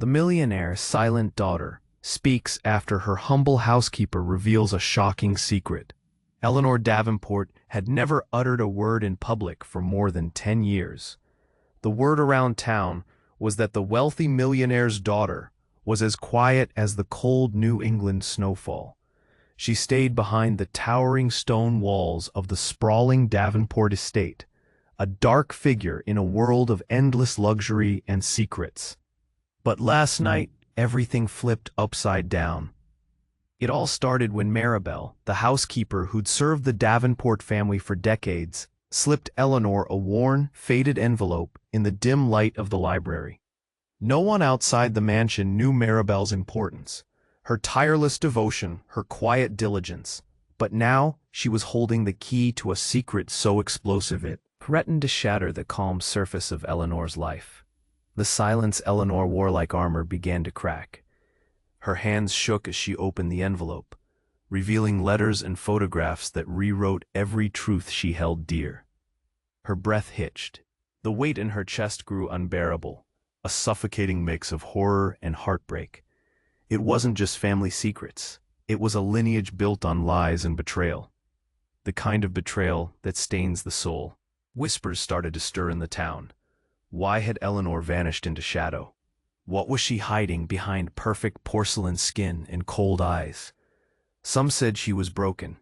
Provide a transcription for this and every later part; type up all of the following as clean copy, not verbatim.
The millionaire's silent daughter speaks after her humble housekeeper reveals a shocking secret. Eleanor Davenport had never uttered a word in public for more than 10 years. The word around town was that the wealthy millionaire's daughter was as quiet as the cold New England snowfall. She stayed behind the towering stone walls of the sprawling Davenport estate, a dark figure in a world of endless luxury and secrets. But last night, everything flipped upside down. It all started when Maribel, the housekeeper who'd served the Davenport family for decades, slipped Eleanor a worn, faded envelope in the dim light of the library. No one outside the mansion knew Maribel's importance, her tireless devotion, her quiet diligence. But now she was holding the key to a secret so explosive it threatened to shatter the calm surface of Eleanor's life. The silence Eleanor wore like armor began to crack. Her hands shook as she opened the envelope, revealing letters and photographs that rewrote every truth she held dear. Her breath hitched. The weight in her chest grew unbearable, a suffocating mix of horror and heartbreak. It wasn't just family secrets. It was a lineage built on lies and betrayal. The kind of betrayal that stains the soul. Whispers started to stir in the town. Why had Eleanor vanished into shadow? What was she hiding behind perfect porcelain skin and cold eyes? Some said she was broken.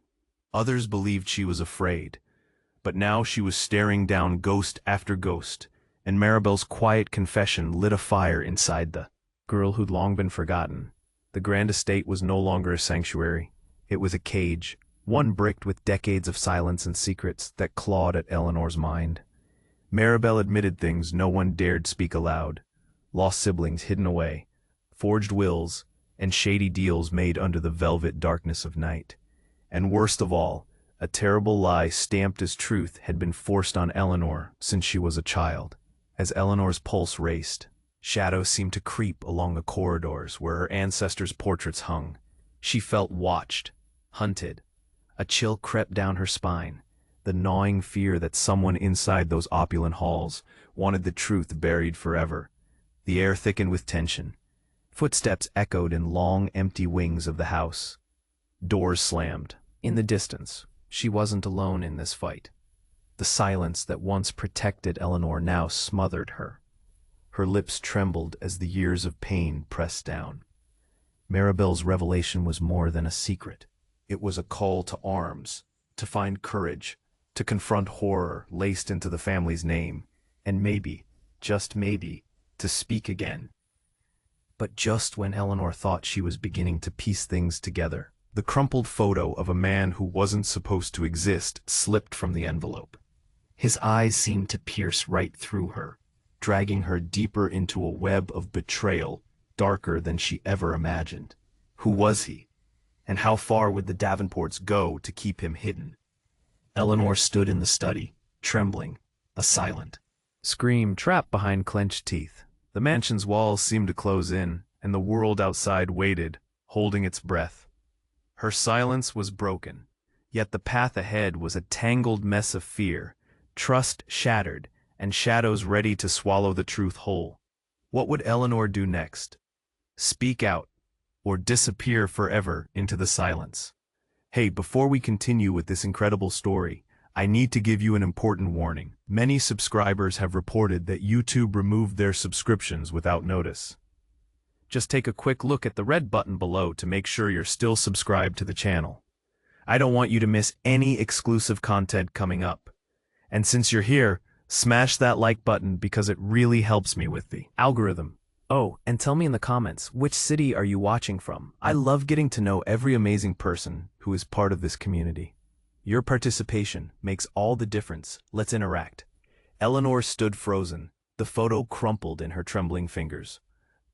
Others believed she was afraid. But now she was staring down ghost after ghost, and Maribel's quiet confession lit a fire inside the girl who'd long been forgotten. The grand estate was no longer a sanctuary. It was a cage, one bricked with decades of silence and secrets that clawed at Eleanor's mind. Maribel admitted things no one dared speak aloud. Lost siblings hidden away, forged wills, and shady deals made under the velvet darkness of night. And worst of all, a terrible lie stamped as truth had been forced on Eleanor since she was a child. As Eleanor's pulse raced, shadows seemed to creep along the corridors where her ancestors' portraits hung. She felt watched, hunted. A chill crept down her spine, the gnawing fear that someone inside those opulent halls wanted the truth buried forever. The air thickened with tension. Footsteps echoed in long, empty wings of the house. Doors slammed. In the distance, she wasn't alone in this fight. The silence that once protected Eleanor now smothered her. Her lips trembled as the years of pain pressed down. Maribel's revelation was more than a secret. It was a call to arms, to find courage, to confront horror laced into the family's name, and maybe, just maybe, to speak again. But just when Eleanor thought she was beginning to piece things together, the crumpled photo of a man who wasn't supposed to exist slipped from the envelope. His eyes seemed to pierce right through her, dragging her deeper into a web of betrayal darker than she ever imagined. Who was he? And how far would the Davenports go to keep him hidden? Eleanor stood in the study, trembling, a silent scream trapped behind clenched teeth. The mansion's walls seemed to close in, and the world outside waited, holding its breath. Her silence was broken, yet the path ahead was a tangled mess of fear, trust shattered, and shadows ready to swallow the truth whole. What would Eleanor do next? Speak out, or disappear forever into the silence? Hey, before we continue with this incredible story, I need to give you an important warning. Many subscribers have reported that YouTube removed their subscriptions without notice. Just take a quick look at the red button below to make sure you're still subscribed to the channel. I don't want you to miss any exclusive content coming up. And since you're here, smash that like button because it really helps me with the algorithm. Oh, and tell me in the comments, which city are you watching from? I love getting to know every amazing person who is part of this community. Your participation makes all the difference. Let's interact. Eleanor stood frozen, the photo crumpled in her trembling fingers.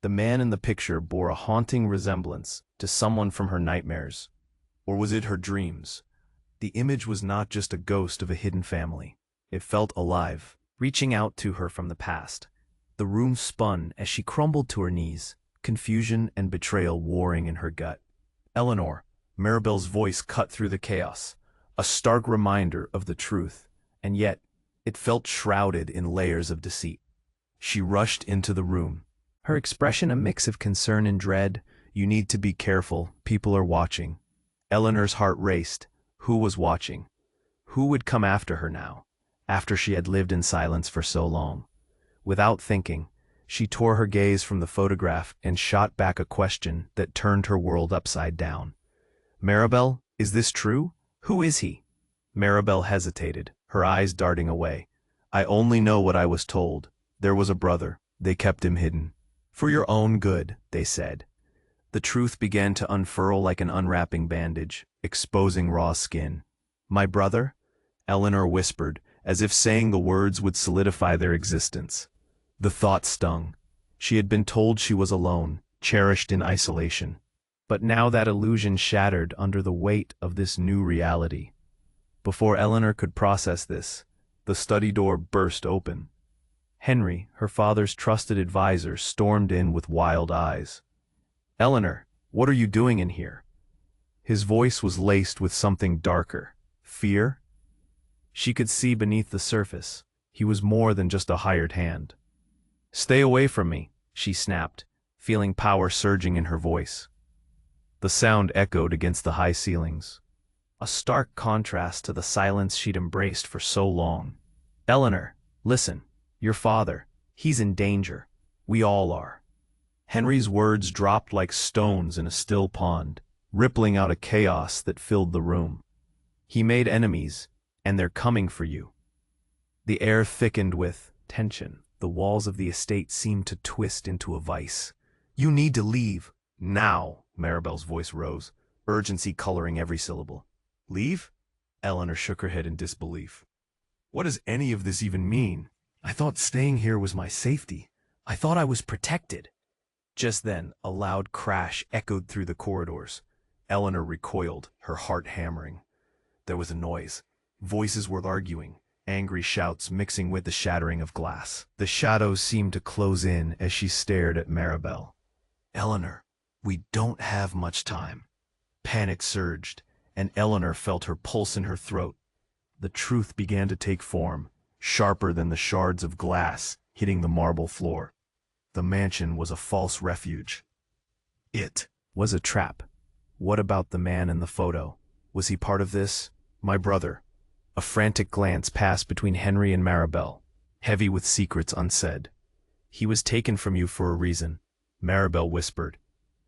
The man in the picture bore a haunting resemblance to someone from her nightmares. Or was it her dreams? The image was not just a ghost of a hidden family. It felt alive, reaching out to her from the past. The room spun as she crumbled to her knees, confusion and betrayal warring in her gut. Eleanor, Maribel's voice cut through the chaos, a stark reminder of the truth, and yet it felt shrouded in layers of deceit. She rushed into the room, her expression a mix of concern and dread. "You need to be careful, people are watching." Eleanor's heart raced. Who was watching? Who would come after her now, after she had lived in silence for so long? Without thinking, she tore her gaze from the photograph and shot back a question that turned her world upside down. "Maribel, is this true? Who is he?" Maribel hesitated, her eyes darting away. "I only know what I was told. There was a brother. They kept him hidden. For your own good, they said." The truth began to unfurl like an unwrapping bandage, exposing raw skin. "My brother?" Eleanor whispered, as if saying the words would solidify their existence. The thought stung. She had been told she was alone, cherished in isolation. But now that illusion shattered under the weight of this new reality. Before Eleanor could process this, the study door burst open. Henry, her father's trusted advisor, stormed in with wild eyes. "Eleanor, what are you doing in here?" His voice was laced with something darker. Fear? She could see beneath the surface. He was more than just a hired hand. "Stay away from me," she snapped, feeling power surging in her voice. The sound echoed against the high ceilings, a stark contrast to the silence she'd embraced for so long. "Eleanor, listen. Your father, he's in danger. We all are." Henry's words dropped like stones in a still pond, rippling out a chaos that filled the room. "He made enemies, and they're coming for you." The air thickened with tension. The walls of the estate seemed to twist into a vice. "You need to leave. Now." Maribel's voice rose, urgency coloring every syllable. "Leave?" Eleanor shook her head in disbelief. "What does any of this even mean? I thought staying here was my safety. I thought I was protected." Just then, a loud crash echoed through the corridors. Eleanor recoiled, her heart hammering. There was a noise. Voices were arguing, angry shouts mixing with the shattering of glass. The shadows seemed to close in as she stared at Maribel. "Eleanor, we don't have much time." Panic surged, and Eleanor felt her pulse in her throat. The truth began to take form, sharper than the shards of glass hitting the marble floor. The mansion was a false refuge. It was a trap. What about the man in the photo? Was he part of this? My brother. A frantic glance passed between Henry and Maribel, heavy with secrets unsaid. "He was taken from you for a reason," Maribel whispered,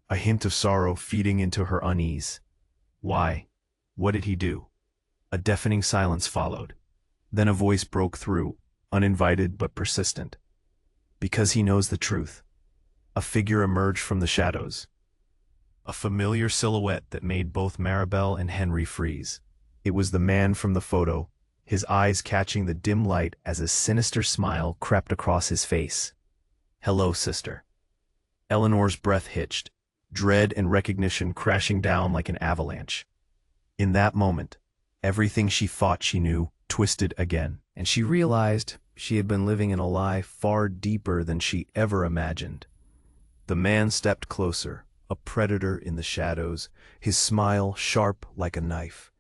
a hint of sorrow feeding into her unease. "Why? What did he do?" A deafening silence followed. Then a voice broke through, uninvited but persistent. "Because he knows the truth." A figure emerged from the shadows. A familiar silhouette that made both Maribel and Henry freeze. It was the man from the photo, his eyes catching the dim light as a sinister smile crept across his face. "Hello, sister." Eleanor's breath hitched, dread and recognition crashing down like an avalanche. In that moment, everything she thought she knew twisted again, and she realized she had been living in a lie far deeper than she ever imagined. The man stepped closer, a predator in the shadows, his smile sharp like a knife.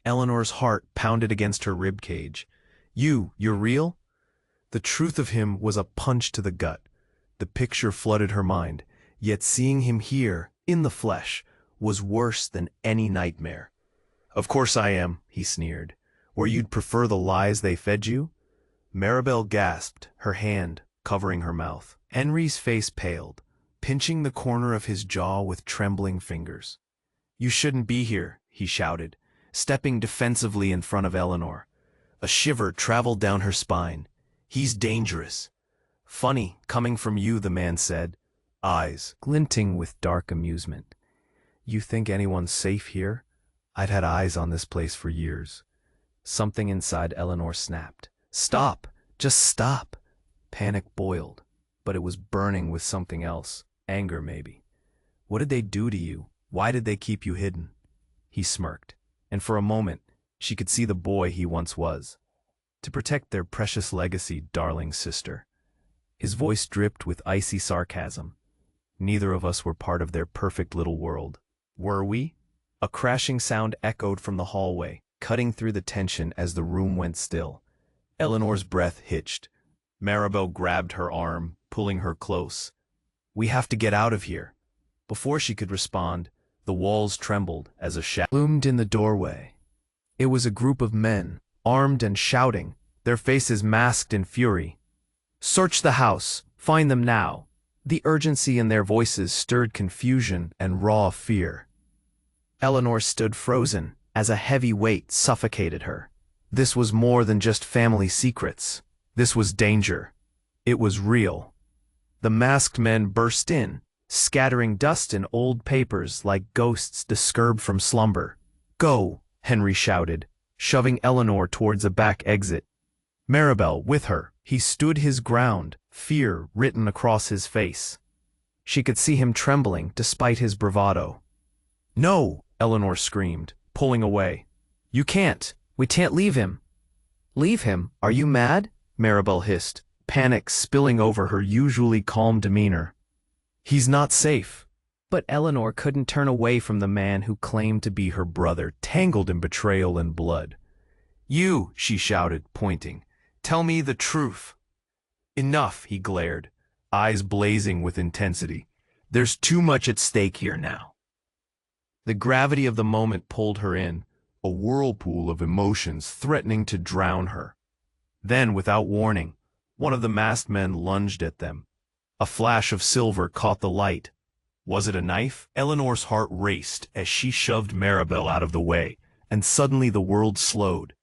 Eleanor's heart pounded against her ribcage. You're real?" The truth of him was a punch to the gut. The picture flooded her mind, yet seeing him here, in the flesh, was worse than any nightmare. "Of course I am," he sneered. "Or you'd prefer the lies they fed you?" Maribel gasped, her hand covering her mouth. Henry's face paled, pinching the corner of his jaw with trembling fingers. "You shouldn't be here," he shouted, stepping defensively in front of Eleanor. A shiver traveled down her spine. "He's dangerous." "Funny, coming from you," the man said, eyes glinting with dark amusement. "You think anyone's safe here? I'd had eyes on this place for years." Something inside Eleanor snapped. "Stop! Just stop!" Panic boiled, but it was burning with something else. Anger, maybe. "What did they do to you? Why did they keep you hidden?" He smirked, and for a moment, she could see the boy he once was. "To protect their precious legacy, darling sister." His voice dripped with icy sarcasm. "Neither of us were part of their perfect little world. Were we?" A crashing sound echoed from the hallway, cutting through the tension as the room went still. Eleanor's breath hitched. Maribel grabbed her arm, pulling her close. We have to get out of here. Before she could respond, the walls trembled as a shadow loomed in the doorway. It was a group of men, armed and shouting, their faces masked in fury. "Search the house! Find them now!" The urgency in their voices stirred confusion and raw fear. Eleanor stood frozen as a heavy weight suffocated her. This was more than just family secrets. This was danger. It was real. The masked men burst in, scattering dust and old papers like ghosts disturbed from slumber. "Go!" Henry shouted, shoving Eleanor towards a back exit. Maribel with her. He stood his ground, fear written across his face. She could see him trembling despite his bravado. "No!" Eleanor screamed, pulling away. "You can't! We can't leave him!" "Leave him? Are you mad?" Maribel hissed, panic spilling over her usually calm demeanor. "He's not safe." But Eleanor couldn't turn away from the man who claimed to be her brother, tangled in betrayal and blood. "You," she shouted, pointing. "Tell me the truth." "Enough," he glared, eyes blazing with intensity. "There's too much at stake here now." The gravity of the moment pulled her in, a whirlpool of emotions threatening to drown her. Then, without warning, one of the masked men lunged at them. A flash of silver caught the light. Was it a knife? Eleanor's heart raced as she shoved Maribel out of the way, and suddenly the world slowed.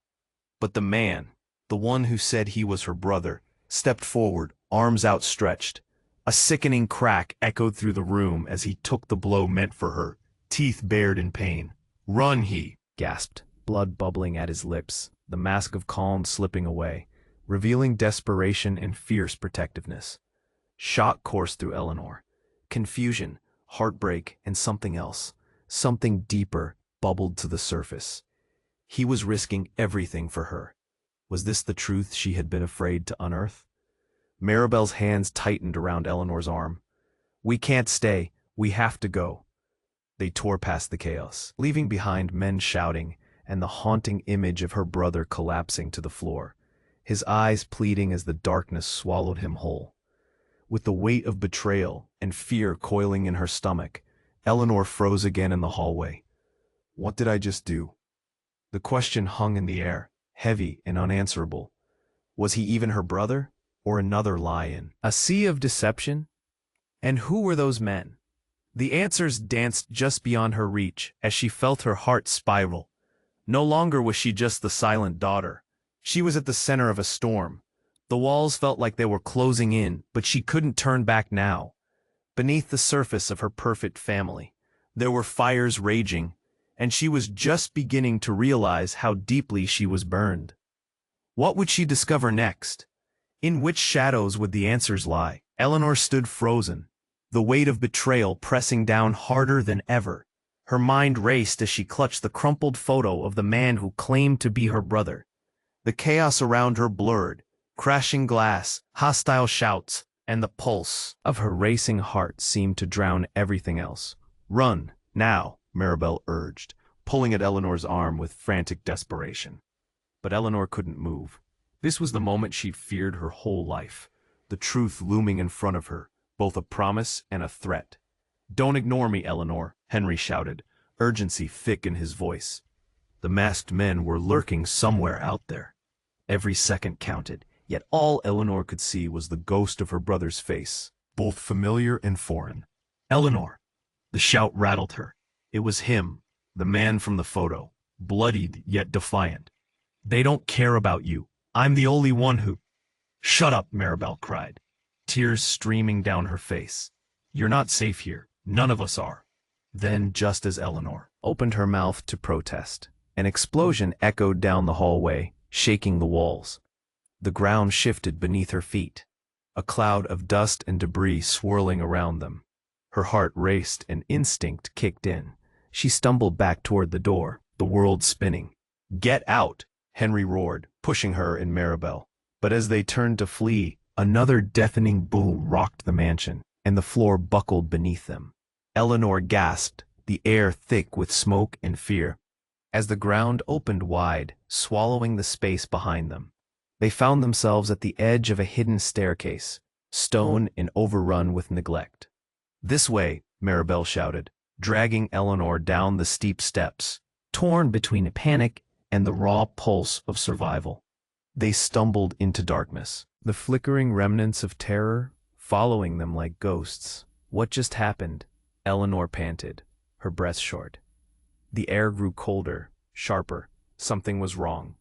But the man, the one who said he was her brother, stepped forward, arms outstretched. A sickening crack echoed through the room as he took the blow meant for her, teeth bared in pain. "Run!" he gasped, blood bubbling at his lips, the mask of calm slipping away, revealing desperation and fierce protectiveness. Shock coursed through Eleanor. Confusion, heartbreak, and something else, something deeper, bubbled to the surface. He was risking everything for her. Was this the truth she had been afraid to unearth? Maribel's hands tightened around Eleanor's arm. "We can't stay. We have to go." They tore past the chaos, leaving behind men shouting and the haunting image of her brother collapsing to the floor, his eyes pleading as the darkness swallowed him whole. With the weight of betrayal and fear coiling in her stomach, Eleanor froze again in the hallway. What did I just do? The question hung in the air, heavy and unanswerable. Was he even her brother, or another lie-in? A sea of deception? And who were those men? The answers danced just beyond her reach as she felt her heart spiral. No longer was she just the silent daughter. She was at the center of a storm. The walls felt like they were closing in, but she couldn't turn back now. Beneath the surface of her perfect family, there were fires raging, and she was just beginning to realize how deeply she was burned. What would she discover next? In which shadows would the answers lie? Eleanor stood frozen, the weight of betrayal pressing down harder than ever. Her mind raced as she clutched the crumpled photo of the man who claimed to be her brother. The chaos around her blurred, crashing glass, hostile shouts, and the pulse of her racing heart seemed to drown everything else. "Run, now," Maribel urged, pulling at Eleanor's arm with frantic desperation. But Eleanor couldn't move. This was the moment she'd feared her whole life, the truth looming in front of her, both a promise and a threat. "Don't ignore me, Eleanor," Henry shouted, urgency thick in his voice. The masked men were lurking somewhere out there. Every second counted, yet all Eleanor could see was the ghost of her brother's face, both familiar and foreign. "Eleanor!" The shout rattled her. It was him, the man from the photo, bloodied yet defiant. "They don't care about you. I'm the only one who—" "Shut up," Maribel cried, tears streaming down her face. "You're not safe here. None of us are." Then, just as Eleanor opened her mouth to protest, an explosion echoed down the hallway, shaking the walls. The ground shifted beneath her feet, a cloud of dust and debris swirling around them. Her heart raced and instinct kicked in. She stumbled back toward the door, the world spinning. "Get out!" Henry roared, pushing her and Maribel. But as they turned to flee, another deafening boom rocked the mansion, and the floor buckled beneath them. Eleanor gasped, the air thick with smoke and fear. As the ground opened wide, swallowing the space behind them, they found themselves at the edge of a hidden staircase, stone and overrun with neglect. "This way," Maribel shouted, dragging Eleanor down the steep steps, torn between panic and the raw pulse of survival. They stumbled into darkness, the flickering remnants of terror following them like ghosts. "What just happened?" Eleanor panted, her breath short. The air grew colder, sharper. Something was wrong.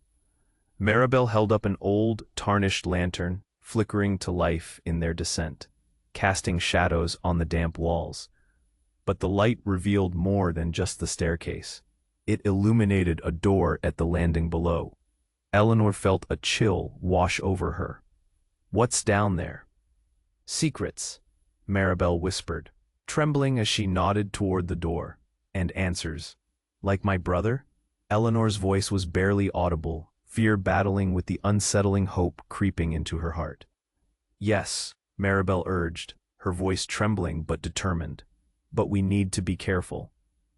Maribel held up an old, tarnished lantern, flickering to life in their descent, casting shadows on the damp walls. But the light revealed more than just the staircase. It illuminated a door at the landing below. Eleanor felt a chill wash over her. "What's down there?" "Secrets," Maribel whispered, trembling as she nodded toward the door. "And answers. Like my brother?" Eleanor's voice was barely audible, fear battling with the unsettling hope creeping into her heart. "Yes," Maribel urged, her voice trembling but determined. "But we need to be careful."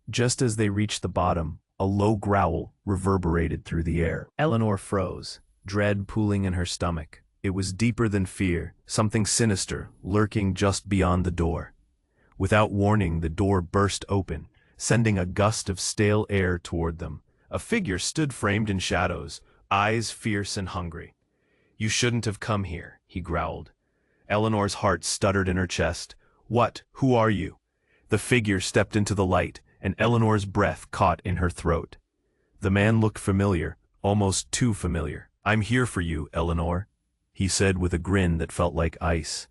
Just as they reached the bottom, a low growl reverberated through the air. Eleanor froze, dread pooling in her stomach. It was deeper than fear, something sinister lurking just beyond the door. Without warning, the door burst open, sending a gust of stale air toward them. A figure stood framed in shadows, eyes fierce and hungry. "You shouldn't have come here," he growled. Eleanor's heart stuttered in her chest. "What? Who are you?" The figure stepped into the light, and Eleanor's breath caught in her throat. The man looked familiar, almost too familiar. "I'm here for you, Eleanor," he said with a grin that felt like ice.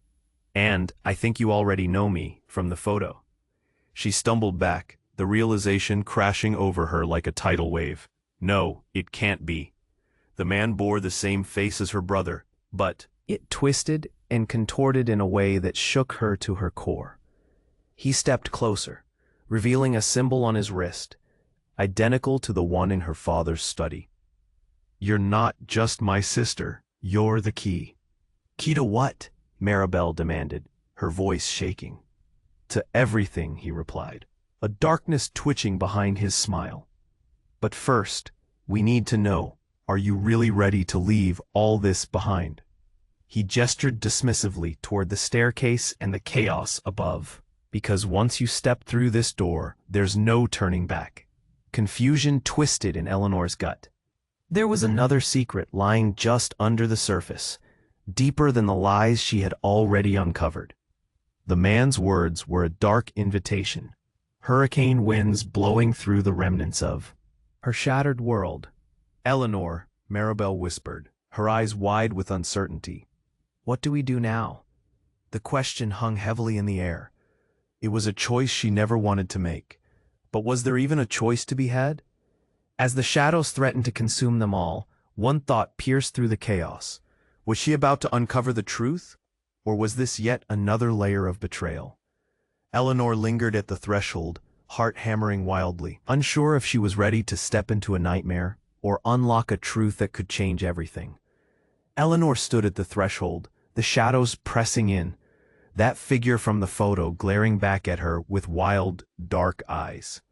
"And I think you already know me from the photo." She stumbled back, the realization crashing over her like a tidal wave. No, it can't be. The man bore the same face as her brother, but it twisted and contorted in a way that shook her to her core. He stepped closer, revealing a symbol on his wrist, identical to the one in her father's study. "You're not just my sister, you're the key." "Key to what?" Maribel demanded, her voice shaking. "To everything," he replied, a darkness twitching behind his smile. "But first, we need to know, are you really ready to leave all this behind?" He gestured dismissively toward the staircase and the chaos above. "Because once you step through this door, there's no turning back." Confusion twisted in Eleanor's gut. There was another secret lying just under the surface, deeper than the lies she had already uncovered. The man's words were a dark invitation, hurricane winds blowing through the remnants of her shattered world. "Eleanor," Maribel whispered, her eyes wide with uncertainty. "What do we do now?" The question hung heavily in the air. It was a choice she never wanted to make. But was there even a choice to be had? As the shadows threatened to consume them all, one thought pierced through the chaos. Was she about to uncover the truth? Or was this yet another layer of betrayal? Eleanor lingered at the threshold, heart hammering wildly, unsure if she was ready to step into a nightmare or unlock a truth that could change everything. Eleanor stood at the threshold, the shadows pressing in, that figure from the photo glaring back at her with wild, dark eyes.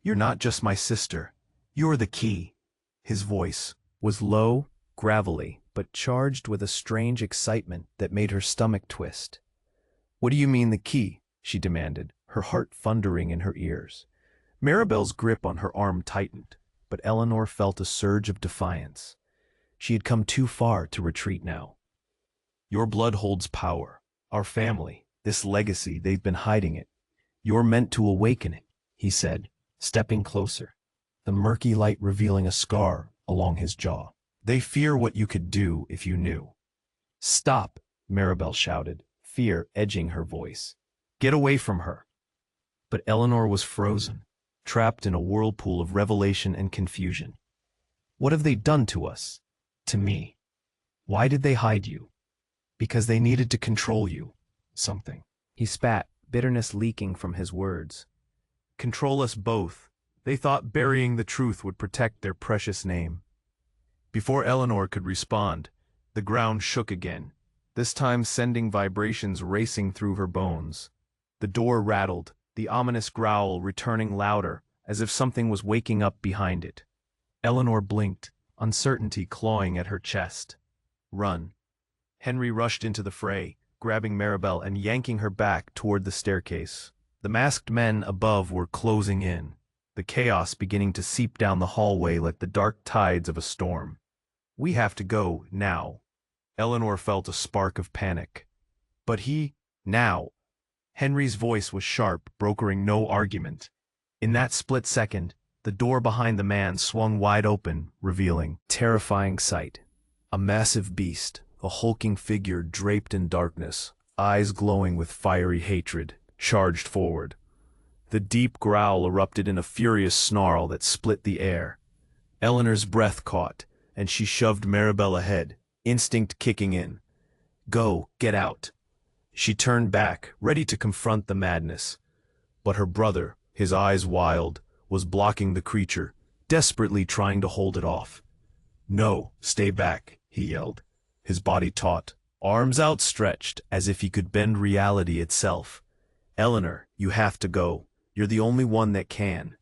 "You're not just my sister. You're the key." His voice was low, gravelly, but charged with a strange excitement that made her stomach twist. "What do you mean the key?" she demanded, her heart thundering in her ears. Maribel's grip on her arm tightened, but Eleanor felt a surge of defiance. She had come too far to retreat now. "Your blood holds power. Our family, this legacy, they've been hiding it. You're meant to awaken it," he said, stepping closer, the murky light revealing a scar along his jaw. "They fear what you could do if you knew." "Stop," Maribel shouted, fear edging her voice. "Get away from her." But Eleanor was frozen, trapped in a whirlpool of revelation and confusion. "What have they done to us? To me? Why did they hide you?" "Because they needed to control you. Something." He spat, bitterness leaking from his words. "Control us both. They thought burying the truth would protect their precious name." Before Eleanor could respond, the ground shook again, this time sending vibrations racing through her bones. The door rattled, the ominous growl returning louder, as if something was waking up behind it. Eleanor blinked, uncertainty clawing at her chest. "Run." Henry rushed into the fray, grabbing Maribel and yanking her back toward the staircase. The masked men above were closing in, the chaos beginning to seep down the hallway like the dark tides of a storm. "We have to go, now." Eleanor felt a spark of panic. "But now." Henry's voice was sharp, brokering no argument. In that split second, the door behind the man swung wide open, revealing terrifying sight. A massive beast, a hulking figure draped in darkness, eyes glowing with fiery hatred, charged forward. The deep growl erupted in a furious snarl that split the air. Eleanor's breath caught, and she shoved Maribel ahead, instinct kicking in. "Go, get out." She turned back, ready to confront the madness. But her brother, his eyes wild, was blocking the creature, desperately trying to hold it off. "No, stay back," he yelled, his body taut, arms outstretched as if he could bend reality itself. "Eleanor, you have to go. You're the only one that can."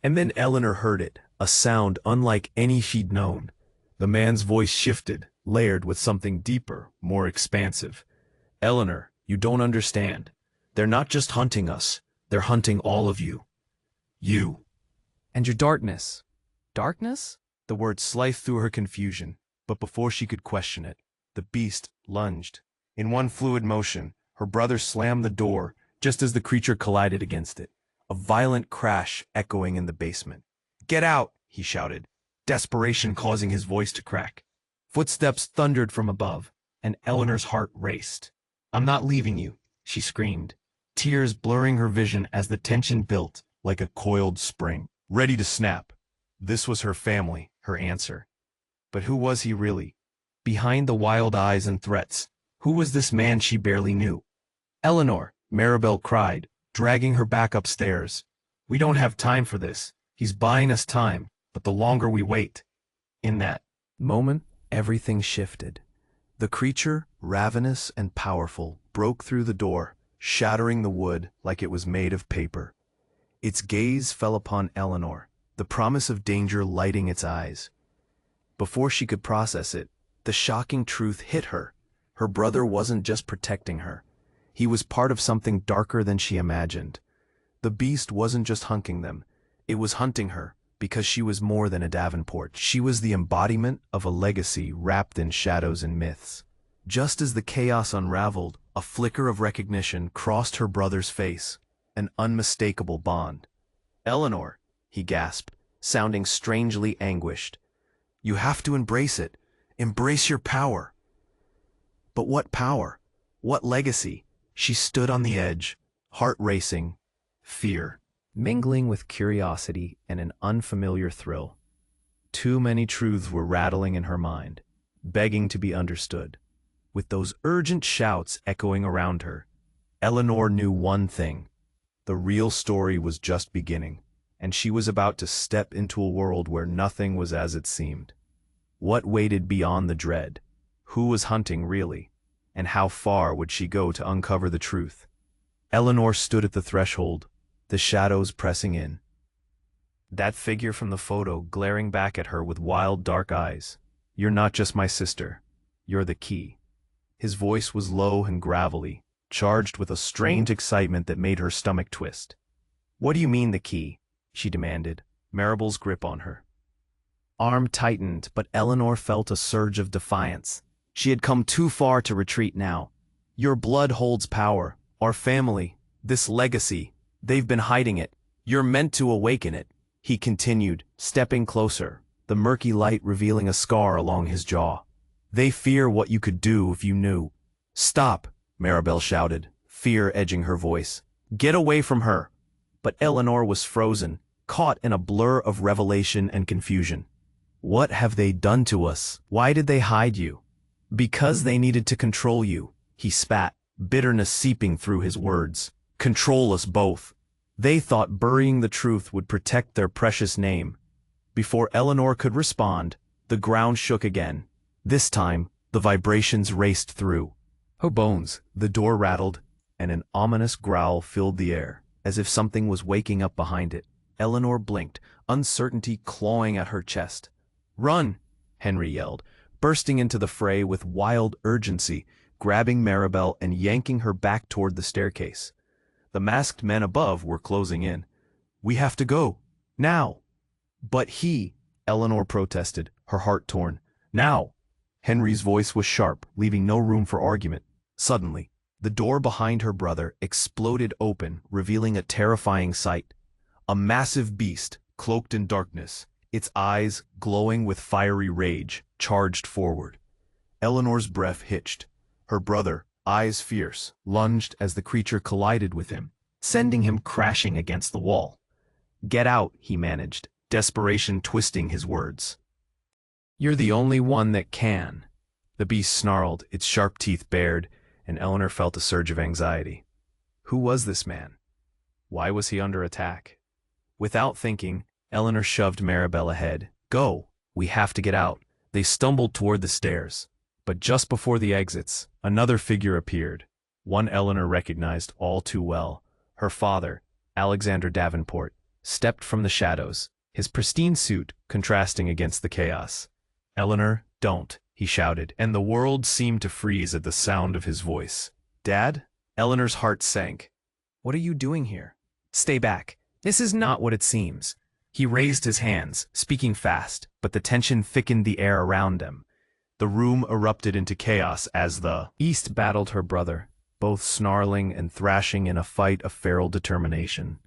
And then Eleanor heard it, a sound unlike any she'd known. The man's voice shifted, layered with something deeper, more expansive. "Eleanor, you don't understand. They're not just hunting us, they're hunting all of you. You." "And your darkness." "Darkness?" The word sliced through her confusion, but before she could question it, the beast lunged. In one fluid motion, her brother slammed the door just as the creature collided against it, a violent crash echoing in the basement. "Get out!" he shouted, desperation causing his voice to crack. Footsteps thundered from above, and Eleanor's heart raced. "I'm not leaving you," she screamed, tears blurring her vision as the tension built like a coiled spring, ready to snap. This was her family, her answer. But who was he really? Behind the wild eyes and threats, who was this man she barely knew? "Eleanor," Maribel cried, dragging her back upstairs. "We don't have time for this. He's buying us time, but the longer we wait." In that moment, everything shifted. The creature, ravenous and powerful, broke through the door, shattering the wood like it was made of paper. Its gaze fell upon Eleanor, the promise of danger lighting its eyes. Before she could process it, the shocking truth hit her. Her brother wasn't just protecting her. He was part of something darker than she imagined. The beast wasn't just hunting them. It was hunting her, because she was more than a Davenport. She was the embodiment of a legacy wrapped in shadows and myths. Just as the chaos unraveled, a flicker of recognition crossed her brother's face, an unmistakable bond. "Eleanor," he gasped, sounding strangely anguished. "You have to embrace it. Embrace your power." But what power? What legacy? She stood on the edge, heart racing, fear mingling with curiosity and an unfamiliar thrill. Too many truths were rattling in her mind, begging to be understood. With those urgent shouts echoing around her, Eleanor knew one thing. The real story was just beginning, and she was about to step into a world where nothing was as it seemed. What waited beyond the dread? Who was hunting really? And how far would she go to uncover the truth? Eleanor stood at the threshold, the shadows pressing in. That figure from the photo glaring back at her with wild dark eyes. "You're not just my sister. You're the key." His voice was low and gravelly, charged with a strange excitement that made her stomach twist. "What do you mean the key?" she demanded, Maribel's grip on her. Arm tightened, but Eleanor felt a surge of defiance. She had come too far to retreat now. "Your blood holds power. Our family. This legacy. They've been hiding it. You're meant to awaken it," he continued, stepping closer, the murky light revealing a scar along his jaw. "They fear what you could do if you knew." "Stop," Maribel shouted, fear edging her voice. "Get away from her." But Eleanor was frozen, caught in a blur of revelation and confusion. "What have they done to us? Why did they hide you?" "Because they needed to control you," he spat, bitterness seeping through his words. "Control us both. They thought burying the truth would protect their precious name." Before Eleanor could respond, the ground shook again. This time, the vibrations raced through. "Oh bones!" The door rattled, and an ominous growl filled the air, as if something was waking up behind it. Eleanor blinked, uncertainty clawing at her chest. "Run!" Henry yelled, bursting into the fray with wild urgency, grabbing Maribel and yanking her back toward the staircase. The masked men above were closing in. "We have to go. Now." "But Eleanor protested, her heart torn. "Now." Henry's voice was sharp, leaving no room for argument. Suddenly, the door behind her brother exploded open, revealing a terrifying sight. A massive beast, cloaked in darkness, its eyes glowing with fiery rage, charged forward. Eleanor's breath hitched. Her brother, eyes fierce, lunged as the creature collided with him, sending him crashing against the wall. "Get out," he managed, desperation twisting his words. "You're the only one that can." The beast snarled, its sharp teeth bared, and Eleanor felt a surge of anxiety. Who was this man? Why was he under attack? Without thinking, Eleanor shoved Maribel ahead. "Go! We have to get out." They stumbled toward the stairs. But just before the exits, another figure appeared, one Eleanor recognized all too well. Her father, Alexander Davenport, stepped from the shadows, his pristine suit contrasting against the chaos. "Eleanor, don't," he shouted, and the world seemed to freeze at the sound of his voice. "Dad?" Eleanor's heart sank. "What are you doing here? Stay back. This is not what it seems." He raised his hands, speaking fast, but the tension thickened the air around them. The room erupted into chaos as the beast battled her brother, both snarling and thrashing in a fight of feral determination.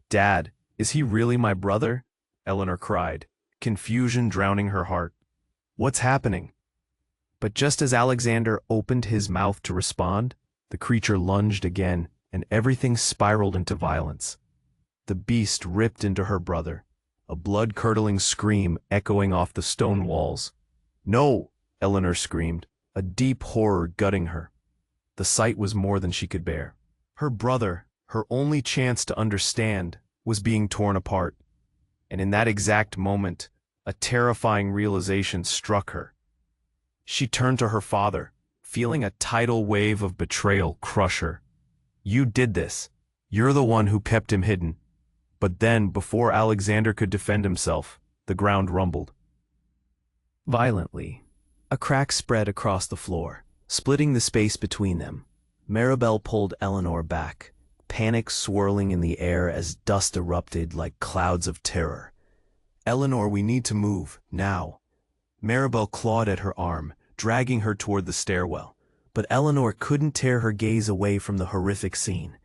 "Dad, is he really my brother?" Eleanor cried, confusion drowning her heart. "What's happening?" But just as Alexander opened his mouth to respond, the creature lunged again, and everything spiraled into violence. The beast ripped into her brother, a blood-curdling scream echoing off the stone walls. "No!" Eleanor screamed, a deep horror gutting her. The sight was more than she could bear. Her brother, her only chance to understand, was being torn apart. And in that exact moment, a terrifying realization struck her. She turned to her father, feeling a tidal wave of betrayal crush her. "You did this. You're the one who kept him hidden." But then, before Alexander could defend himself, the ground rumbled. Violently, a crack spread across the floor, splitting the space between them. Maribel pulled Eleanor back, panic swirling in the air as dust erupted like clouds of terror. "Eleanor, we need to move, now." Maribel clawed at her arm, dragging her toward the stairwell, but Eleanor couldn't tear her gaze away from the horrific scene.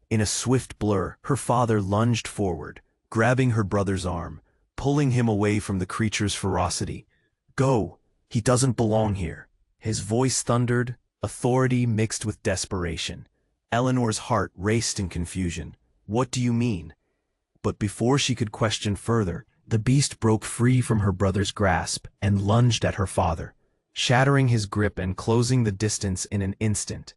In a swift blur, her father lunged forward, grabbing her brother's arm, pulling him away from the creature's ferocity. "Go! He doesn't belong here." His voice thundered, authority mixed with desperation. Eleanor's heart raced in confusion. "What do you mean?" But before she could question further, the beast broke free from her brother's grasp and lunged at her father, shattering his grip and closing the distance in an instant.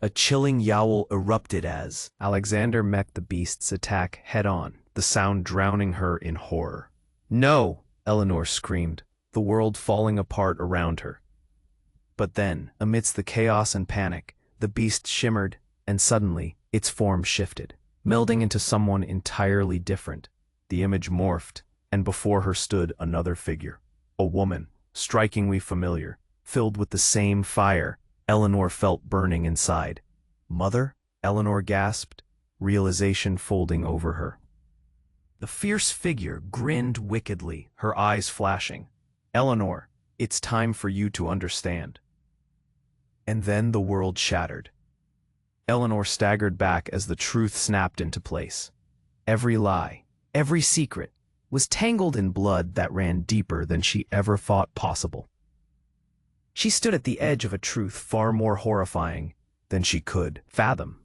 A chilling yowl erupted as Alexander met the beast's attack head-on, the sound drowning her in horror. "No!" Eleanor screamed, the world falling apart around her. But then, amidst the chaos and panic, the beast shimmered, and suddenly, its form shifted, melding into someone entirely different. The image morphed, and before her stood another figure. A woman, strikingly familiar, filled with the same fire Eleanor felt burning inside. "Mother?" Eleanor gasped, realization folding over her. The fierce figure grinned wickedly, her eyes flashing. "Eleanor, it's time for you to understand." And then the world shattered. Eleanor staggered back as the truth snapped into place. Every lie, every secret, was tangled in blood that ran deeper than she ever thought possible. She stood at the edge of a truth far more horrifying than she could fathom.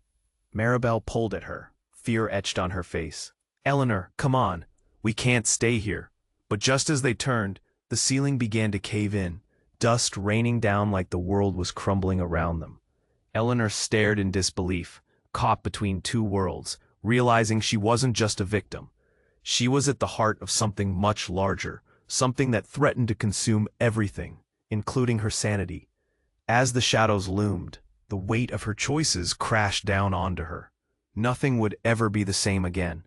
Maribel pulled at her, fear etched on her face. "Eleanor, come on. We can't stay here." But just as they turned, the ceiling began to cave in, dust raining down like the world was crumbling around them. Eleanor stared in disbelief, caught between two worlds, realizing she wasn't just a victim. She was at the heart of something much larger, something that threatened to consume everything, including her sanity. As the shadows loomed, the weight of her choices crashed down onto her. Nothing would ever be the same again.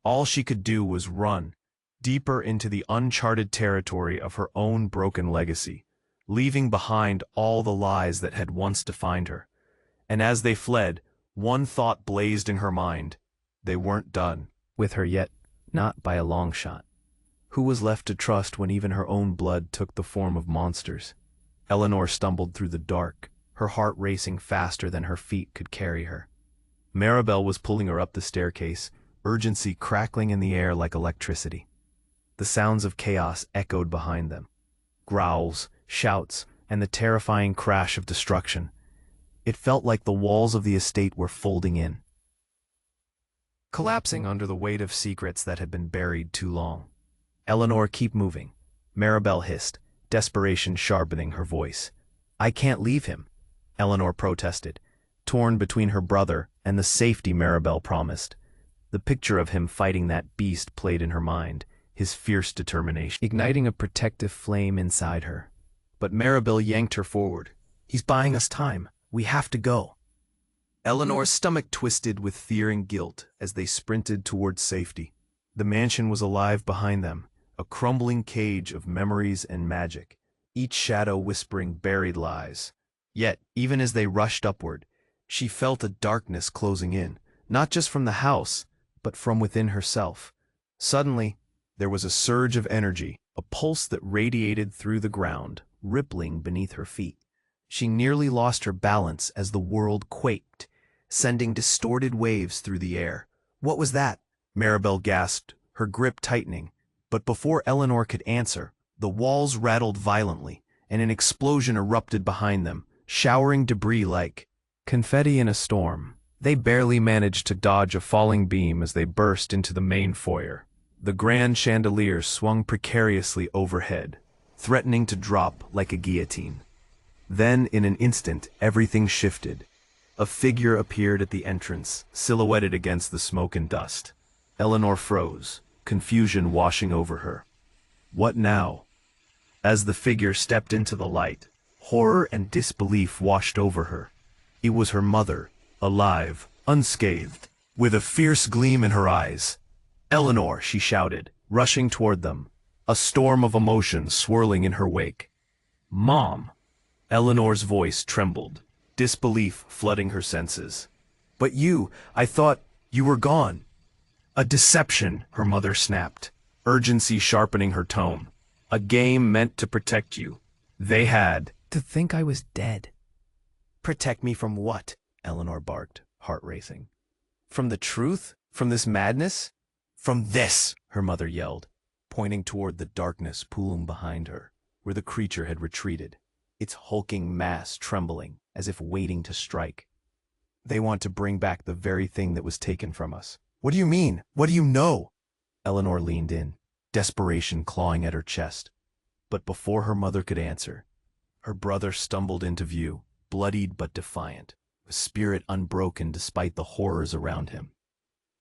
All she could do was run, deeper into the uncharted territory of her own broken legacy. leaving behind all the lies that had once defined her. And as they fled, one thought blazed in her mind. They weren't done With her yet, not by a long shot. Who was left to trust when even her own blood took the form of monsters? Eleanor stumbled through the dark, her heart racing faster than her feet could carry her. Maribel was pulling her up the staircase, urgency crackling in the air like electricity. The sounds of chaos echoed behind them. Growls, shouts, and the terrifying crash of destruction. It felt like the walls of the estate were folding in, collapsing under the weight of secrets that had been buried too long. "Eleanor, keep moving," Maribel hissed, desperation sharpening her voice. "I can't leave him," Eleanor protested, torn between her brother and the safety Maribel promised. The picture of him fighting that beast played in her mind, his fierce determination, igniting a protective flame inside her. But Maribel yanked her forward. "He's buying us time. We have to go." Eleanor's stomach twisted with fear and guilt as they sprinted towards safety. The mansion was alive behind them, a crumbling cage of memories and magic, each shadow whispering buried lies. Yet, even as they rushed upward, she felt a darkness closing in, not just from the house, but from within herself. Suddenly, there was a surge of energy, a pulse that radiated through the ground, rippling beneath her feet. She nearly lost her balance as the world quaked, sending distorted waves through the air. "What was that?" Maribel gasped, her grip tightening. But before Eleanor could answer, the walls rattled violently, and an explosion erupted behind them, showering debris like confetti in a storm. They barely managed to dodge a falling beam as they burst into the main foyer. The grand chandelier swung precariously overhead, threatening to drop like a guillotine. Then, in an instant, everything shifted. A figure appeared at the entrance, silhouetted against the smoke and dust. Eleanor froze, confusion washing over her. What now? As the figure stepped into the light, horror and disbelief washed over her. It was her mother, alive, unscathed, with a fierce gleam in her eyes. "Eleanor," she shouted, rushing toward them, a storm of emotion swirling in her wake. "Mom!" Eleanor's voice trembled, disbelief flooding her senses. "But I thought you were gone." "A deception," her mother snapped, urgency sharpening her tone. "A game meant to protect you. They had To think I was dead. "Protect me from what?" Eleanor barked, heart racing. "From the truth? From this madness?" "From this!" her mother yelled, pointing toward the darkness pooling behind her, where the creature had retreated, its hulking mass trembling as if waiting to strike. "They want to bring back the very thing that was taken from us." "What do you mean? What do you know?" Eleanor leaned in, desperation clawing at her chest. But before her mother could answer, her brother stumbled into view, bloodied but defiant, with spirit unbroken despite the horrors around him.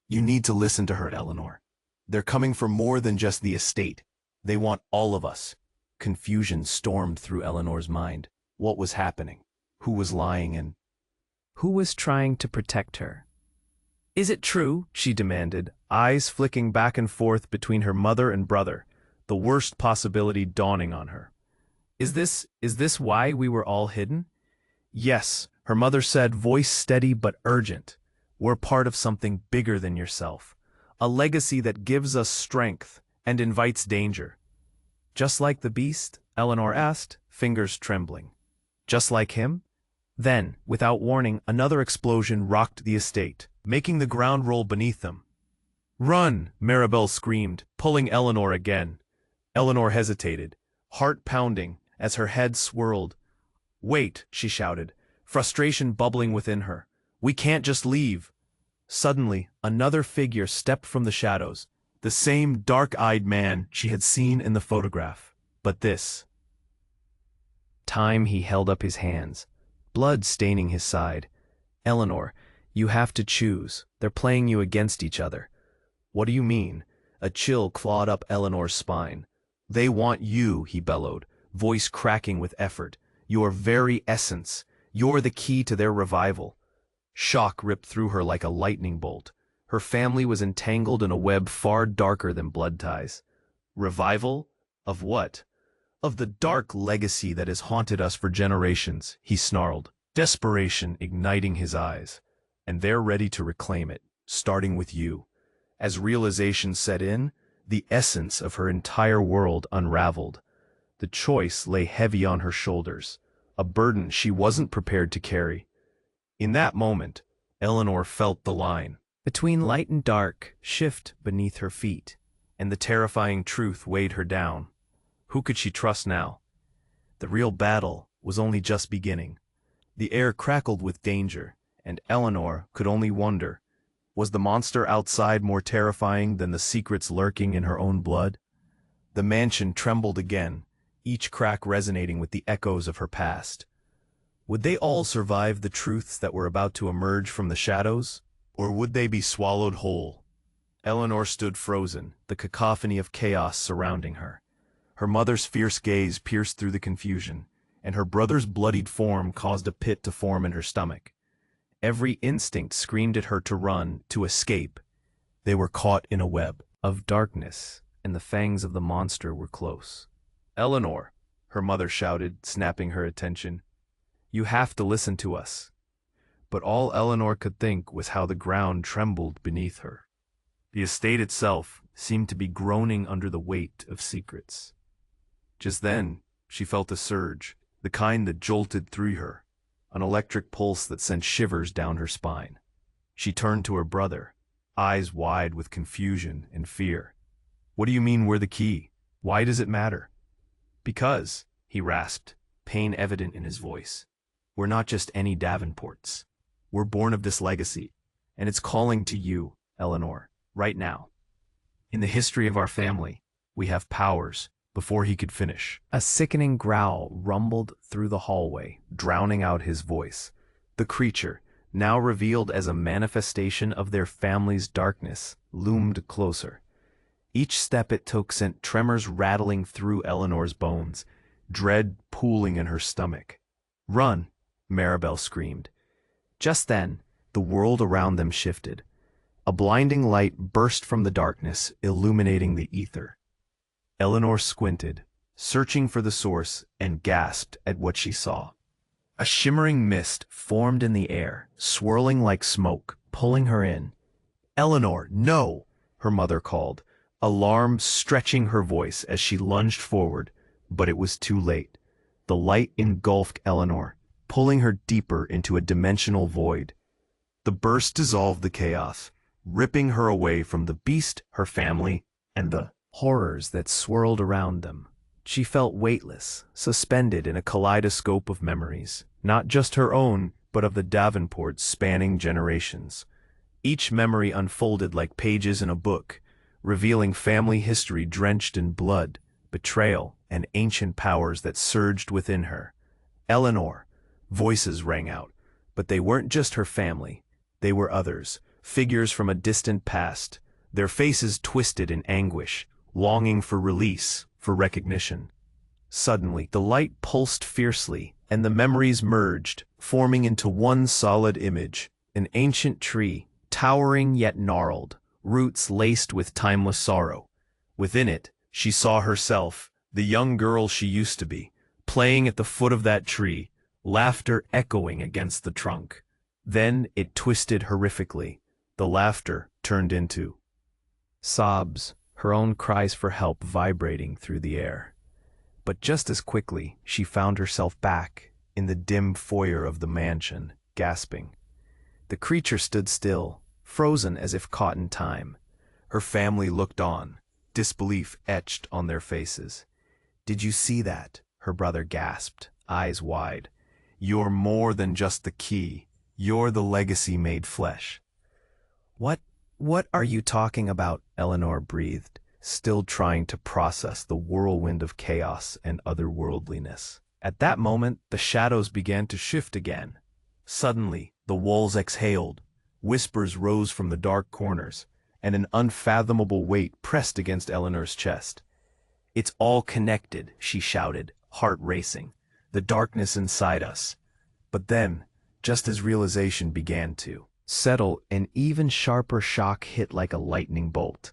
"You need to listen to her, Eleanor. They're coming for more than just the estate. They want all of us." Confusion stormed through Eleanor's mind. What was happening? Who was lying and Who was trying to protect her? "Is it true?" she demanded, eyes flicking back and forth between her mother and brother, the worst possibility dawning on her. Is this why we were all hidden?" "Yes," her mother said, voice steady but urgent. "We're part of something bigger than yourself. A legacy that gives us strength and invites danger." "Just like the beast?" Eleanor asked, fingers trembling. "Just like him?" Then, without warning, another explosion rocked the estate, making the ground roll beneath them. "Run!" Maribel screamed, pulling Eleanor again. Eleanor hesitated, heart pounding as her head swirled. "Wait," she shouted, frustration bubbling within her. "We can't just leave." Suddenly, another figure stepped from the shadows, the same dark-eyed man she had seen in the photograph. But this time he held up his hands, blood staining his side. "Eleanor, you have to choose. They're playing you against each other." "What do you mean?" A chill clawed up Eleanor's spine. "They want you," he bellowed, voice cracking with effort. "Your very essence. You're the key to their revival." Shock ripped through her like a lightning bolt. Her family was entangled in a web far darker than blood ties. Revival? Of what? of the dark legacy that has haunted us for generations, he snarled, desperation igniting his eyes. And they're ready to reclaim it, starting with you. As realization set in, the essence of her entire world unraveled. The choice lay heavy on her shoulders, a burden she wasn't prepared to carry. In that moment, Eleanor felt the line Between light and dark shift beneath her feet. and the terrifying truth weighed her down. Who could she trust now? The real battle was only just beginning. The air crackled with danger, and Eleanor could only wonder, was the monster outside more terrifying than the secrets lurking in her own blood? The mansion trembled again, each crack resonating with the echoes of her past. Would they all survive the truths that were about to emerge from the shadows, or would they be swallowed whole? Eleanor stood frozen, the cacophony of chaos surrounding her. Her mother's fierce gaze pierced through the confusion, and her brother's bloodied form caused a pit to form in her stomach. Every instinct screamed at her to run, to escape. They were caught in a web Of darkness, and the fangs of the monster were close. "Eleanor," her mother shouted, snapping her attention. "You have to listen to us." But all Eleanor could think was how the ground trembled beneath her. The estate itself seemed to be groaning under the weight of secrets. Just then, she felt a surge, the kind that jolted through her, an electric pulse that sent shivers down her spine. She turned to her brother, eyes wide with confusion and fear. "What do you mean we're the key? Why does it matter?" "Because," he rasped, pain evident in his voice, "we're not just any Davenports. We're born of this legacy, and it's calling to you, Eleanor, right now. In the history of our family, we have powers." Before he could finish, A sickening growl rumbled through the hallway, drowning out his voice. The creature, now revealed as a manifestation of their family's darkness, loomed closer. Each step it took sent tremors rattling through Eleanor's bones, dread pooling in her stomach. "Run!" Maribel screamed. Just then, the world around them shifted. A blinding light burst from the darkness, illuminating the ether. Eleanor squinted, searching for the source, and gasped at what she saw. A shimmering mist formed in the air, swirling like smoke, pulling her in. "Eleanor, no!" her mother called, alarm stretching her voice as she lunged forward, but it was too late. The light engulfed Eleanor, pulling her deeper into a dimensional void. The burst dissolved the chaos, ripping her away from the beast, her family, and the horrors that swirled around them. She felt weightless, suspended in a kaleidoscope of memories, not just her own, but of the Davenports spanning generations. Each memory unfolded like pages in a book, revealing family history drenched in blood, betrayal, and ancient powers that surged within her. "Eleanor," voices rang out, but they weren't just her family. They were others, figures from a distant past, their faces twisted in anguish, longing for release, for recognition. Suddenly, the light pulsed fiercely, and the memories merged, forming into one solid image, an ancient tree, towering yet gnarled, roots laced with timeless sorrow. Within it, she saw herself, the young girl she used to be, playing at the foot of that tree, laughter echoing against the trunk. Then it twisted horrifically. The laughter turned into sobs, her own cries for help vibrating through the air. But just as quickly, she found herself back in the dim foyer of the mansion, gasping. The creature stood still, frozen as if caught in time. Her family looked on, disbelief etched on their faces. "Did you see that?" her brother gasped, eyes wide. "You're more than just the key. You're the legacy made flesh." What are you talking about?" Eleanor breathed, still trying to process the whirlwind of chaos and otherworldliness. At that moment, the shadows began to shift again. Suddenly, the walls exhaled, whispers rose from the dark corners, and an unfathomable weight pressed against Eleanor's chest. "It's all connected," she shouted, heart racing. "The darkness inside us." But then, just as realization began to settle, an even sharper shock hit like a lightning bolt.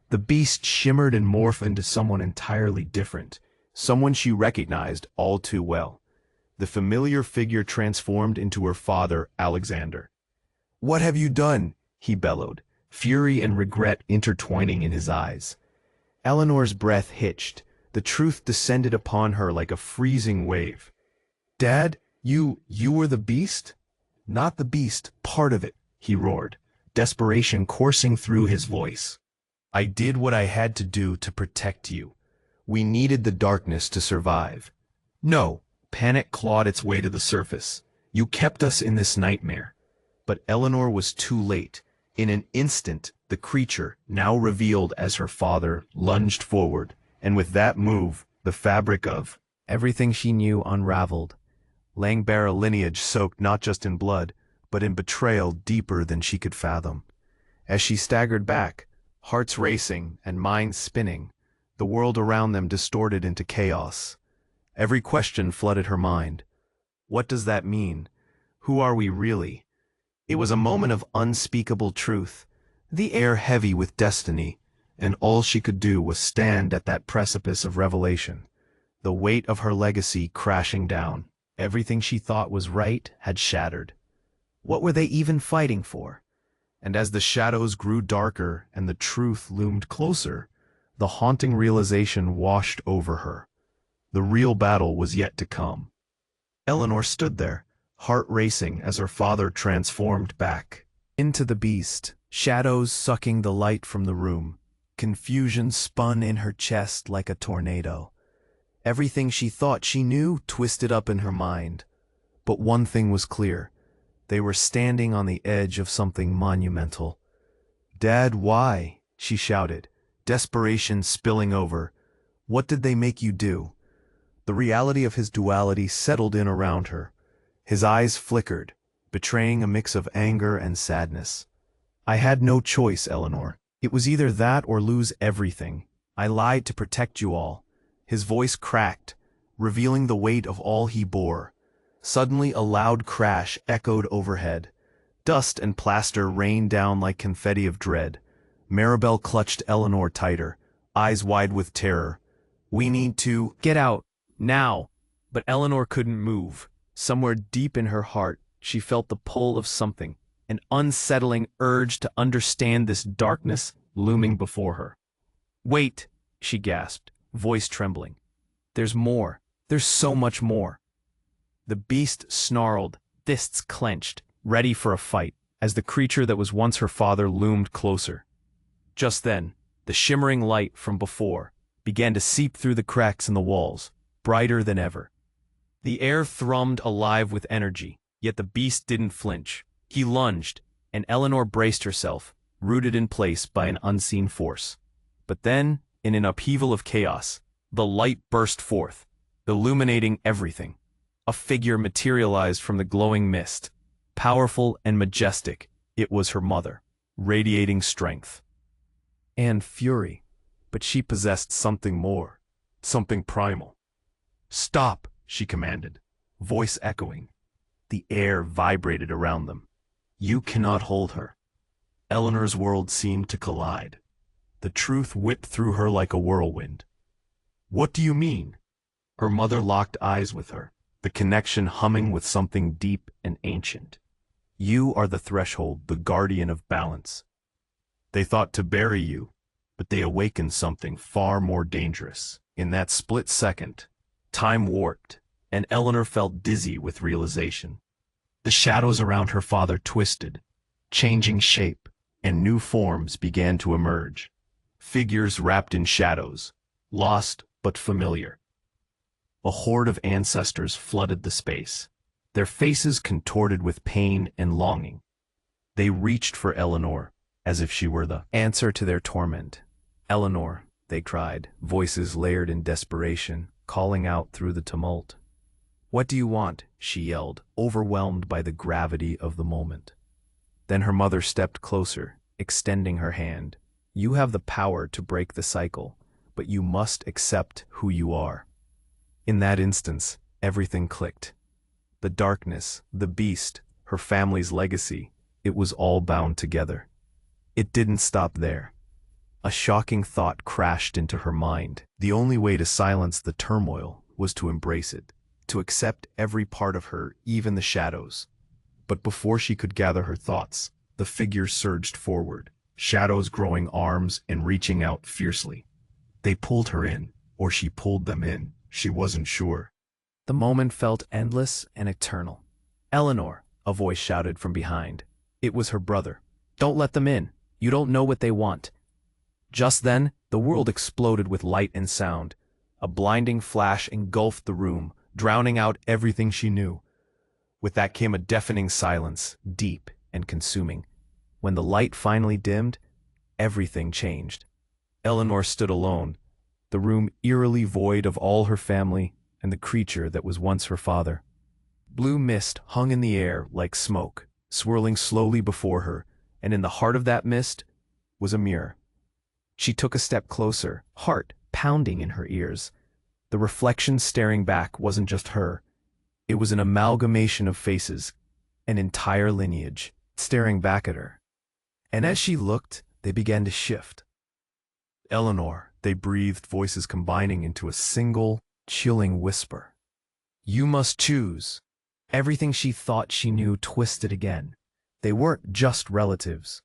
The beast shimmered and morphed into someone entirely different, someone she recognized all too well. The familiar figure transformed into her father, Alexander. "What have you done?" he bellowed, fury and regret intertwining in his eyes. Eleanor's breath hitched. The truth descended upon her like a freezing wave. "Dad, you were the beast?" "Not the beast, part of it," he roared, desperation coursing through his voice. "I did what I had to do to protect you. We needed the darkness to survive." "No," panic clawed its way to the surface. "You kept us in this nightmare." But Eleanor was too late. In an instant, the creature, now revealed as her father, lunged forward, and with that move, the fabric of everything she knew unraveled, laying bare a lineage soaked not just in blood, but in betrayal deeper than she could fathom. As she staggered back, hearts racing and minds spinning, the world around them distorted into chaos. Every question flooded her mind. What does that mean? Who are we really? It was a moment of unspeakable truth, the air heavy with destiny, and all she could do was stand at that precipice of revelation, the weight of her legacy crashing down. Everything she thought was right had shattered. What were they even fighting for? And as the shadows grew darker and the truth loomed closer, the haunting realization washed over her. The real battle was yet to come. Eleanor stood there, heart racing as her father transformed back into the beast, shadows sucking the light from the room. Confusion spun in her chest like a tornado. Everything she thought she knew twisted up in her mind. But one thing was clear. They were standing on the edge of something monumental. "Dad, why?" she shouted, desperation spilling over. "What did they make you do?" The reality of his duality settled in around her. His eyes flickered, betraying a mix of anger and sadness. "I had no choice, Eleanor. It was either that or lose everything. I lied to protect you all." His voice cracked, revealing the weight of all he bore. Suddenly a loud crash echoed overhead. Dust and plaster rained down like confetti of dread. Maribel clutched Eleanor tighter, eyes wide with terror. "We need to get out, now." But Eleanor couldn't move. Somewhere deep in her heart, she felt the pull of something, an unsettling urge to understand this darkness looming before her. "Wait," she gasped, voice trembling. "There's more. There's so much more." The beast snarled, fists clenched, ready for a fight, as the creature that was once her father loomed closer. Just then, the shimmering light from before began to seep through the cracks in the walls, brighter than ever. The air thrummed alive with energy, yet the beast didn't flinch. He lunged, and Eleanor braced herself, rooted in place by an unseen force. But then, in an upheaval of chaos, the light burst forth, illuminating everything. A figure materialized from the glowing mist. Powerful and majestic, it was her mother, radiating strength and fury. But she possessed something more, something primal. "Stop," she commanded, voice echoing. The air vibrated around them. "You cannot hold her." Eleanor's world seemed to collide. The truth whipped through her like a whirlwind. "What do you mean?" Her mother locked eyes with her, the connection humming with something deep and ancient. "You are the threshold, the guardian of balance. They thought to bury you, but they awakened something far more dangerous." In that split second, time warped, and Eleanor felt dizzy with realization. The shadows around her father twisted, changing shape, and new forms began to emerge. Figures wrapped in shadows, lost but familiar. A horde of ancestors flooded the space, their faces contorted with pain and longing. They reached for Eleanor, as if she were the answer to their torment. "Eleanor," they cried, voices layered in desperation, calling out through the tumult. "What do you want?" she yelled, overwhelmed by the gravity of the moment. Then her mother stepped closer, extending her hand. "You have the power to break the cycle, but you must accept who you are." In that instance, everything clicked. The darkness, the beast, her family's legacy, it was all bound together. It didn't stop there. A shocking thought crashed into her mind. The only way to silence the turmoil was to embrace it, to accept every part of her, even the shadows. But before she could gather her thoughts, the figure surged forward, shadows growing arms and reaching out fiercely. They pulled her in, or she pulled them in. She wasn't sure. The moment felt endless and eternal. "Eleanor," a voice shouted from behind. It was her brother. "Don't let them in. You don't know what they want." Just then, the world exploded with light and sound. A blinding flash engulfed the room, drowning out everything she knew. With that came a deafening silence, deep and consuming. When the light finally dimmed, everything changed. Eleanor stood alone, the room eerily void of all her family and the creature that was once her father. Blue mist hung in the air like smoke, swirling slowly before her, and in the heart of that mist was a mirror. She took a step closer, heart pounding in her ears. The reflection staring back wasn't just her. It was an amalgamation of faces, an entire lineage, staring back at her. And as she looked, they began to shift. "Eleanor," they breathed, voices combining into a single, chilling whisper. "You must choose." Everything she thought she knew twisted again. They weren't just relatives.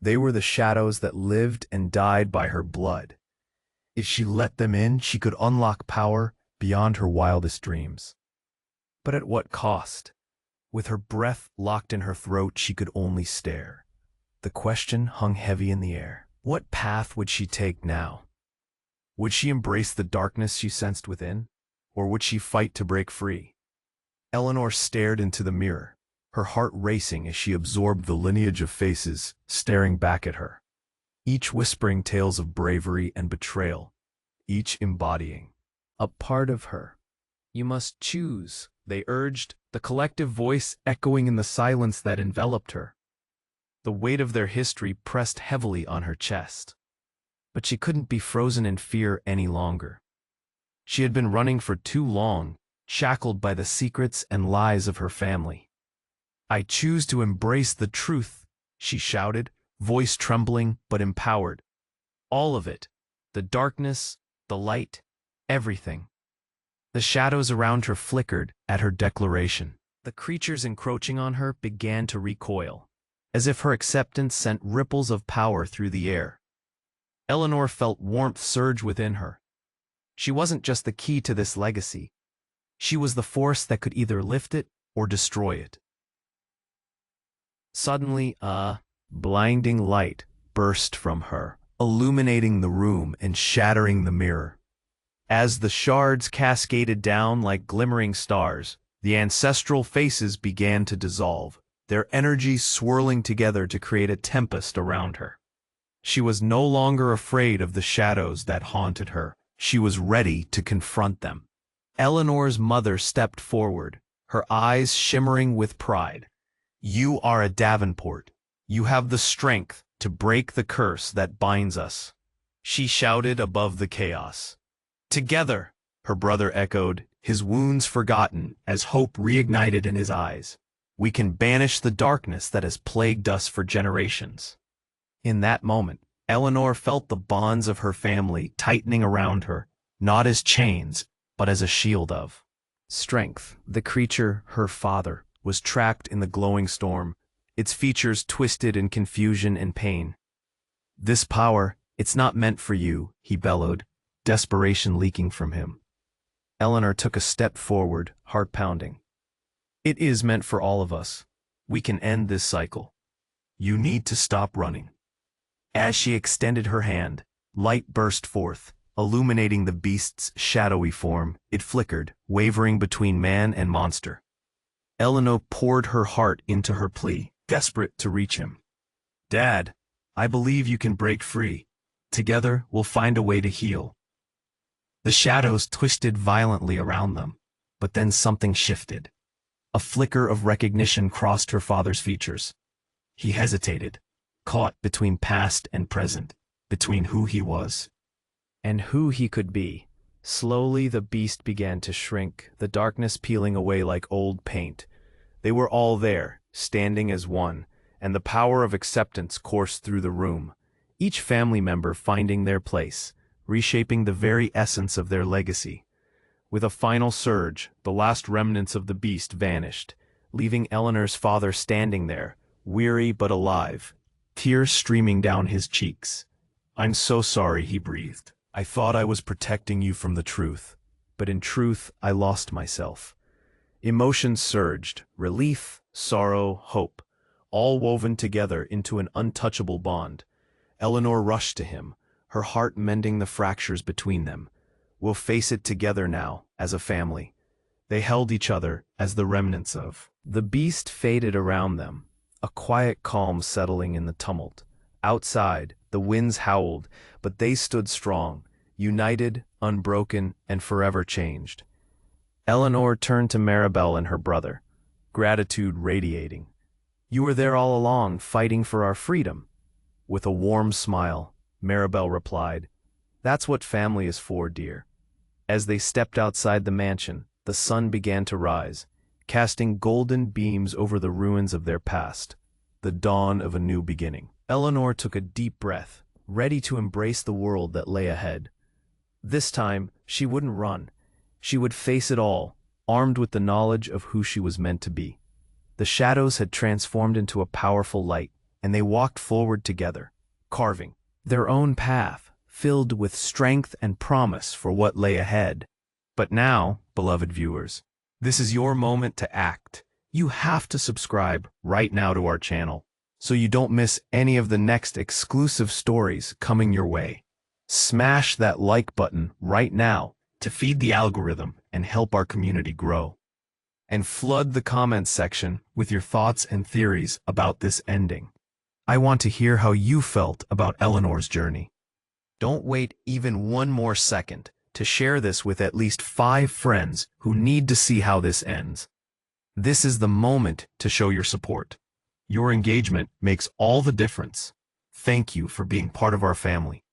They were the shadows that lived and died by her blood. If she let them in, she could unlock power beyond her wildest dreams. But at what cost? With her breath locked in her throat, she could only stare. The question hung heavy in the air. What path would she take now? Would she embrace the darkness she sensed within, or would she fight to break free? Eleanor stared into the mirror, her heart racing as she absorbed the lineage of faces staring back at her, each whispering tales of bravery and betrayal, each embodying A part of her. "You must choose," they urged, the collective voice echoing in the silence that enveloped her. The weight of their history pressed heavily on her chest. But she couldn't be frozen in fear any longer. She had been running for too long, shackled by the secrets and lies of her family. "I choose to embrace the truth," she shouted, voice trembling but empowered. All of it, the darkness, the light, everything. The shadows around her flickered at her declaration. The creatures encroaching on her began to recoil, as if her acceptance sent ripples of power through the air. Eleanor felt warmth surge within her. She wasn't just the key to this legacy. She was the force that could either lift it or destroy it. Suddenly, a blinding light burst from her, illuminating the room and shattering the mirror. As the shards cascaded down like glimmering stars, the ancestral faces began to dissolve, their energies swirling together to create a tempest around her. She was no longer afraid of the shadows that haunted her. She was ready to confront them. Eleanor's mother stepped forward, her eyes shimmering with pride. "You are a Davenport. You have the strength to break the curse that binds us," she shouted above the chaos. "Together," her brother echoed, his wounds forgotten as hope reignited in his eyes. "We can banish the darkness that has plagued us for generations." In that moment, Eleanor felt the bonds of her family tightening around her, not as chains, but as a shield of strength. The creature, her father, was trapped in the glowing storm, its features twisted in confusion and pain. "This power, it's not meant for you," he bellowed, desperation leaking from him. Eleanor took a step forward, heart pounding. "It is meant for all of us. We can end this cycle. You need to stop running." As she extended her hand, light burst forth, illuminating the beast's shadowy form. It flickered, wavering between man and monster. Eleanor poured her heart into her plea, desperate to reach him. "Dad, I believe you can break free. Together, we'll find a way to heal." The shadows twisted violently around them, but then something shifted. A flicker of recognition crossed her father's features. He hesitated, caught between past and present, between who he was and who he could be. Slowly the beast began to shrink, the darkness peeling away like old paint. They were all there, standing as one, and the power of acceptance coursed through the room. each family member finding their place, reshaping the very essence of their legacy. With a final surge, the last remnants of the beast vanished, leaving Eleanor's father standing there, weary but alive, tears streaming down his cheeks. "I'm so sorry," he breathed. "I thought I was protecting you from the truth, but in truth I lost myself." Emotions surged, relief, sorrow, hope, all woven together into an untouchable bond. Eleanor rushed to him, her heart mending the fractures between them. "We'll face it together now, as a family." They held each other as the remnants of. The beast faded around them, a quiet calm settling in the tumult. Outside, the winds howled, but they stood strong, united, unbroken, and forever changed. Eleanor turned to Maribel and her brother, gratitude radiating. "You were there all along, fighting for our freedom." With a warm smile, Maribel replied, "That's what family is for, dear." As they stepped outside the mansion, the sun began to rise, casting golden beams over the ruins of their past, the dawn of a new beginning. Eleanor took a deep breath, ready to embrace the world that lay ahead. This time, she wouldn't run. She would face it all, armed with the knowledge of who she was meant to be. The shadows had transformed into a powerful light, and they walked forward together, carving their own path, filled with strength and promise for what lay ahead. But now, beloved viewers, this is your moment to act. You have to subscribe right now to our channel, so you don't miss any of the next exclusive stories coming your way. Smash that like button right now to feed the algorithm and help our community grow. And flood the comments section with your thoughts and theories about this ending. I want to hear how you felt about Eleanor's journey. Don't wait even one more second to share this with at least 5 friends who need to see how this ends. This is the moment to show your support. Your engagement makes all the difference. Thank you for being part of our family.